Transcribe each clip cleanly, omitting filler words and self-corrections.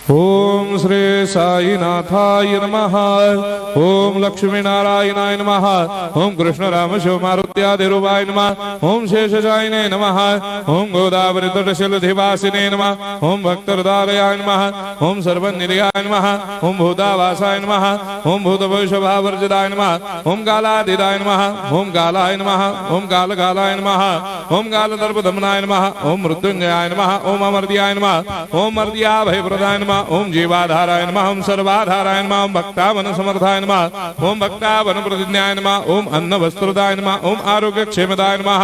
ओम श्री साईनाथाय नमः। ओम लक्ष्मी नारायणाय नमः। ओम कृष्ण राम शिव मारुत्यादिरूपाय नमः। ओम शेषशायिने नमः। ओम गोदावरी तटशिलधिवासिने नमः। ओम भक्तहृदयाय नमः। ओम सर्वनिलयाय नमः। ओम भूतावासाय नमः। ओम भूतभविष्यभावर्जिताय नमः। ओम कालातीताय नमः। ओम कालाय नमः। ओम कालकालाय नमः। ओम कालदर्पदमनाय नमः। ओम मृत्युंजयाय नमः। ओम अमर्त्याय नमः। ओम मर्त्याभयप्रदाय नमः। ओम जीवाधाराय नमः। ओम सर्वाधाराय नमः। ओम भक्तावन समर्थाय नमः। ओम भक्तावन प्रतिज्ञाय नमः। ओम अन्न वस्त्रदाय नमः। ओम आरोग्य क्षेमदाय नमः।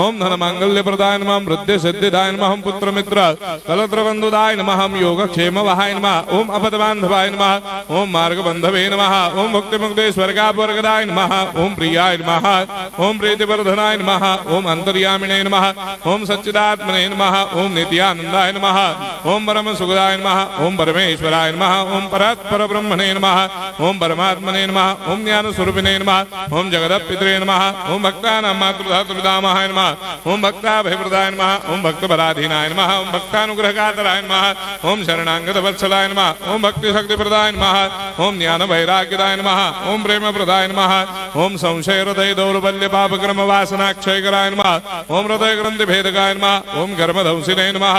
ओम धन मांगल्य प्रदाय नमः। ओम वृद्धि सिद्धिदाय नमः। ओम पुत्र मित्र कलत्र बंधुदाय नमः। ओम योग क्षेम वहाय नमः। ओम अपद बांधवाय नमः। ओम मार्ग बंधवे नमः। ओम मुक्ति मुक्ति स्वर्गापवर्गदाय नमः। ओम प्रियाय नमः। ओम प्रीतिवर्धनाय नमः। ओम अंतर्यामिने नमः। ओम सच्चिदात्मने नमः। ओम नित्यानंदाय नमः। ओम परम सुखदाय नमः। ओम परमेश्वराय नमः। ओम परात्पर ब्रह्मणे नमः। ओम परमात्मने नमः। ओम ज्ञान स्वरूपिणे नमः। ओम जगदपितरे नमः। ओम भक्तानां मातृधातृदामहाय नमः। ओम भक्ताभयप्रदाय नमः। ओम भक्तपराधीनाय नमः। ओम भक्तानुग्रहकातराय नमः। ओम शरणागत वत्सलाय नमः। ओम भक्ति शक्ति प्रदाय नमः। ओम ज्ञान वैराग्यदाय नमः। ओम प्रेम प्रदाय नमः। ओम संशय हृदय दौर्बल्य पाप कर्म वासना क्षयकराय नमः। ओम हृदय ग्रंथि भेदकाय नमः। ओम कर्मधंसिने नमः।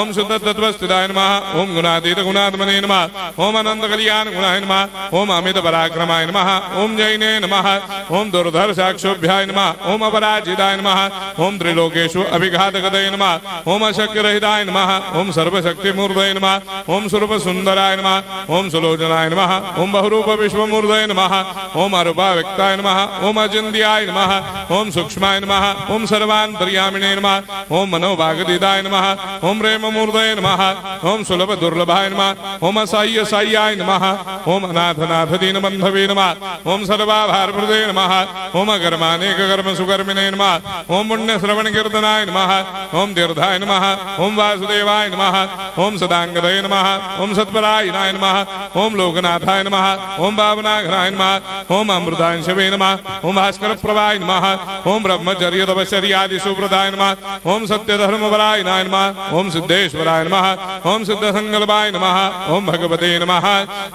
ओम शुद्ध तत्वस्थिताय नमः। ओम गुणातीत गुणात्मने नमः। ओम अनंत कल्याण गुणाय नमः। ओम अमित पराक्रमाय नमः। ओम जैने नमः। ओम दुर्धर साक्षोभ्याय नमः। ओम अपराजिताय नमः। ओम त्रिलोकेषु अभिघातगतये नमः। ओम अशक्य रहिताय नमः। ओम सर्वशक्ति मूर्तये नमः। ओम स्वरूप सुंदराय नमः। ओम सुलोचनाय नमः। ओम बहुरूप विश्वमूर्तये नमः। ओम अरूपाव्यक्ताय नमः। ओम अचिन्त्याय नमः। ओम सूक्ष्माय नमः। ओम सर्वान्तर्यामिने नमः। ओम मनोभागदिदाय नमः। ओम प्रेम मूर्तये नमः। ओम सुलभ दुर्लभाय नमः। ओम असाह्य साह्याय नमः। ओम अनाथनाथ दीनबंधवे नमः। ओम सर्वाभारप्रदे नमः। ओम अकर्मानेक कर्म सुकर्मिणे नमः। ओम पुण्य श्रवण कीर्तनाय नमः। ओम तीर्थाय नमः। ओम वासुदेवाय नमः। ओम सदांगदये नमः। ओम सत्परायणाय नमः। ओम लोकनाथाय नमः। ओम पावनाघ्नाय नमः। ओम अमृतांशवे नमः। ओम भास्कर प्रभाय नमः। ओम ब्रह्मचर्य तपश्चर्यादि सुप्रदाय नमः। ओम सत्यधर्मपरायणाय नमः। ओम सिद्धेश्वराय नमः। ओम सिद्ध संकल्पाय नमः। ओम भगवते नमः।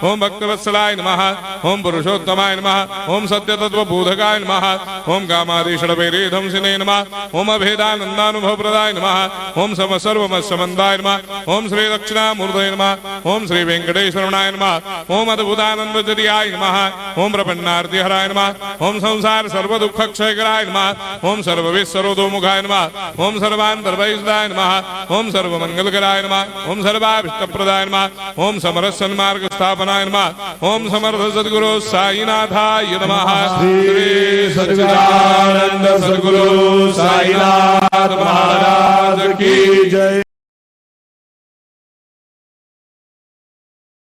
ओम भक्तवत्सलाय नमः। ओम पुरुषोत्तमाय नमः। ओम सत्यतत्वबोधकाय नमः। ओम कामादिषडभैरेधंसिने नमः। ओम अभेदानन्दानुभवप्रदाय नमः। ओम सर्वमस्समन्दाय नमः। ओम श्री दक्षिणामूर्तये नमः। ओम श्री वेंकटेश्वरनाय नमः। ओम अद्भुतानन्दचर्याय नमः। ओम प्रपन्नार्तिहराय नमः। ओम संसार सर्वदुःखक्षयकराय नमः। ओम सर्वविश्वरोधोमुखाय नमः। ओम सर्वान्तर्वैसदाय नमः। ओम सर्वमंगलकराय नमः। ओम सर्वाभीष्टप्रदाय नमः। ओम समरस सन्मार्ग स्थापनाय नमः। ओम समर्थ सद्गुरु साईनाथाय नमः। श्री सच्चिदानंद सद्गुरु साईनाथ महाराज की जय।